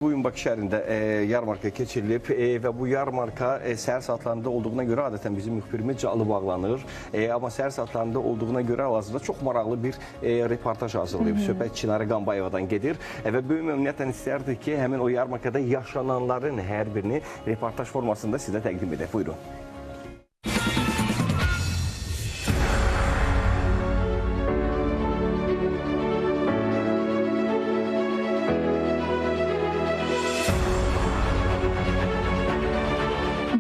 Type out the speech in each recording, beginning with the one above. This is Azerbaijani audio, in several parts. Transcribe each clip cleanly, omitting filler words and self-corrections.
Bugün Bakı şəhərində yarmarka keçirilib və bu yarmarka səhər saatlarında olduğuna görə adətən bizim müxbirimiz canlı bağlanır. Amma səhər saatlarında olduğuna görə hal-hazırda çox maraqlı bir reportaj hazırlayıb. Söhbət Çinarə Qambayevadan gedir və böyük məmnuniyyətlə istəyərdik ki, həmin o yarmarkada yaşananların hər birini reportaj formasında sizə təqdim edək. Buyurun.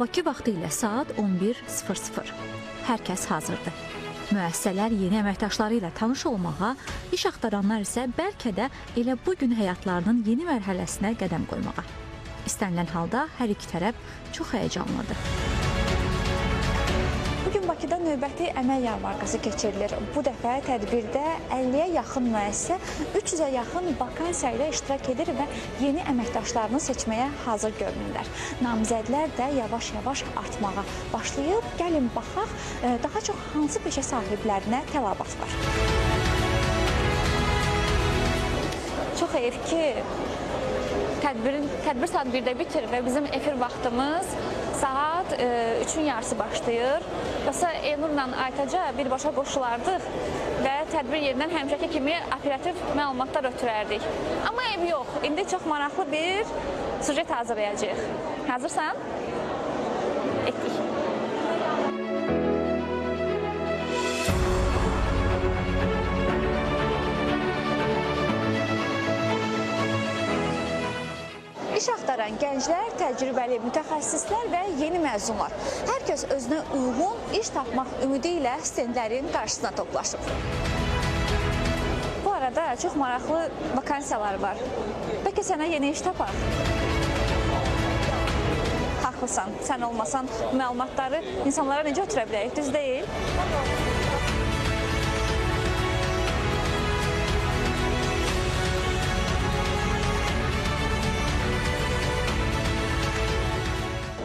Bakı vaxtı ilə saat 11:00. Hər kəs hazırdır. Müəssisələr yeni əməkdaşları ilə tanış olmağa, iş axtaranlar isə bəlkə də elə bu gün həyatlarının yeni mərhələsinə qədəm qoymağa. İstənilən halda hər iki tərəf çox həyəcanlıdır. Bugün Bakıda növbəti əmək yarmarkası keçirilir. Bu dəfə tədbirdə 50-yə yaxın müəssisə, 300-ə yaxın vakansiya ilə iştirak edir və yeni əməkdaşlarını seçməyə hazır görünürlər. Namizədlər də yavaş-yavaş artmağa başlayıb. Gəlin baxaq, daha çox hansı peşə sahiblərinə tələbat var. Çox heyif ki, tədbir saat 1-də bitir və bizim efir vaxtımız saat 3-ün yarısı başlayır. Yoxsa Elnurla Aytaca birbaşa qoşulardıq və tədbir yerindən həmişəki kimi operativ məlumatlar ötürərdik. Amma ev yox, indi çox maraqlı bir sujet hazırlayacağıq. Hazırsan? Etdik. İş axtaran gənclər, təcrübəli mütəxəssislər və yeni məzunlar. Hər kəs özünə uyğun iş tapmaq ümidi ilə stendlərin qarşısına toplaşıb. Bu arada çox maraqlı vakansiyalar var. Bəlkə sənə yeni iş tapaq? Haqlısan, sən olmasan məlumatları insanlara necə ötürə bilərik, düz deyil?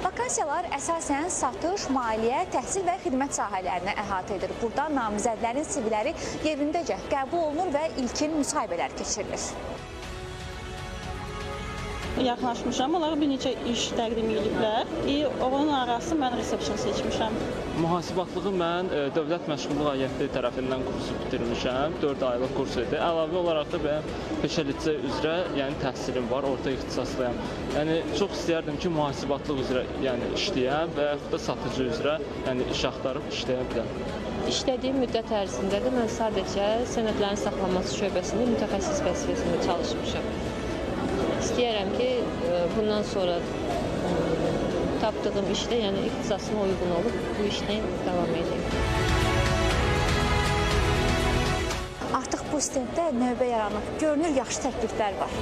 Vakansiyalar əsasən satış, maliyyə, təhsil və xidmət sahələrini əhatə edir. Burada namizədlərin CV-ləri yerindəcə qəbul olunur və ilkin müsahibələr keçirilir. Yaxınlaşmışam, onlara bir neçə iş təqdim ediblər. Onun arası mən resepsiyon seçmişəm. Mühasibatlığı mən Dövlət Məşğulluq Agentliyi tərəfindən kursu bitirmişəm. 4 aylıq kurs idi. Əlavə olaraq da mən peşə lisey üzrə, yəni təhsilim var, orta ixtisaslıyam. Yəni çox istəyərdim ki, mühasibatlıq üzrə işləyəm və yaxud da satıcı üzrə iş axtarıb işləyə biləm. İşlədiyim müddət ərzində də mən sadəcə sənədlərin saxlanması şöbəsində mütəxəssis vəzifəsində çalışmışam. İstəyərəm ki, bundan sonra tapdığım işdə, yəni ixtisasıma uyğun olub bu işlə davam edeyim. Artıq bu stenddə növbə yaranıb. Görünür, yaxşı təkliflər var.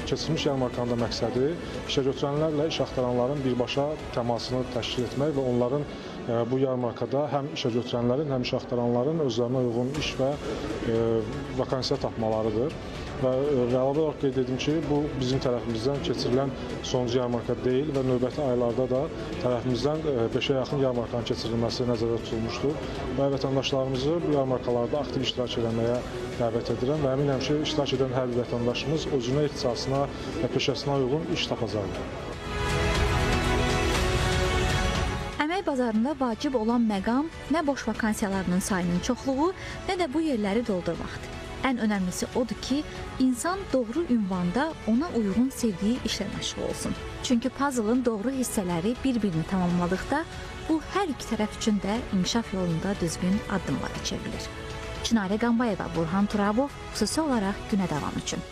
Keçirilmiş yarmarkanın da məqsədi işə götürənlərlə iş axtaranların birbaşa təmasını təşkil etmək və onların bu yarmarkada həm işə götürənlərin, həm iş axtaranların özlərinə uyğun iş və vakansiya tapmalarıdır. Və əlavə olaraq qeyd edim ki, bu bizim tərəfimizdən keçirilən sonuncu yarmarka deyil və növbəti aylarda da tərəfimizdən 5-ə yaxın yarmarkanın keçirilməsi nəzərdə tutulmuşdur. Və vətəndaşlarımızı bu yarmarkalarda aktiv iştirak etməyə dəvət edirəm və əminəm ki, iştirak edən hər bir vətəndaşımız özünə, ixtisasına və peşəsinə uyğun iş tapacaqdır. Əmək bazarında vacib olan məqam nə boş vakansiyalarının sayının çoxluğu, nə də bu yerləri doldurmaqdır. Ən önəmlisi odur ki, insan doğru ünvanda ona uyğun sevdiyi işlə məşğul olsun. Çünki puzzle'ın doğru hissələri bir-birini tamamladıqda bu hər iki tərəf üçün də inkişaf yolunda düzgün addımlara çevrilir. Çinarə Qambayeva, Burhan Turabov, xüsusi olaraq Günə Davam üçün.